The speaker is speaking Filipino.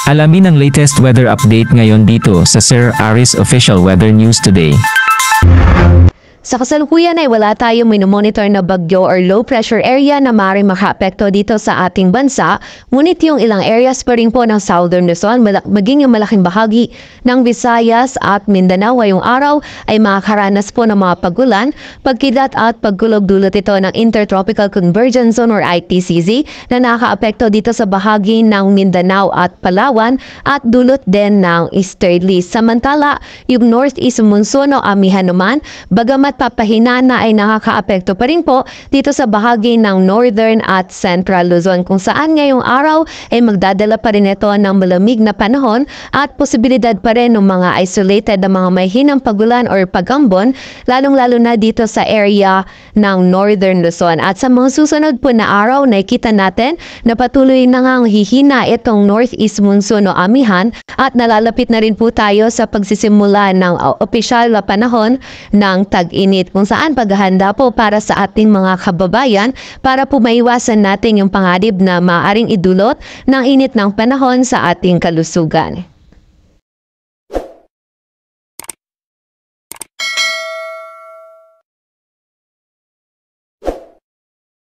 Alamin ang latest weather update ngayon dito sa Sir Aris Official Weather News Today. Sa kasalukuyan ay wala tayong minomonitor na bagyo or low pressure area na maaaring makaapekto dito sa ating bansa, ngunit yung ilang areas pa rin po ng Southern Luzon, maging yung malaking bahagi ng Visayas at Mindanao ngayong araw ay makakaranas po ng mga pagulan, pagkilat at pagkulog dulot ito ng Intertropical Convergence Zone or ITCZ na nakakaapekto dito sa bahagi ng Mindanao at Palawan at dulot din ng easterly. Samantala, yung northeast monsoon o amihan naman, bagamat papahina na ay nakakaapekto pa rin po dito sa bahagi ng Northern at Central Luzon kung saan ngayong araw ay magdadala pa rin ito ng malamig na panahon at posibilidad pa rin ng mga isolated na mga may hinang pagulan or pagambon lalong-lalo na dito sa area ng Northern Luzon. At sa mga susunod po na araw nakikita natin na patuloy na ngang hihina itong northeast monsoon o amihan at nalalapit na rin po tayo sa pagsisimula ng opisyal na panahon ng tag-init kung saan paghahanda po para sa ating mga kababayan para po maiwasan natin yung panganib na maaaring idulot ng init ng panahon sa ating kalusugan.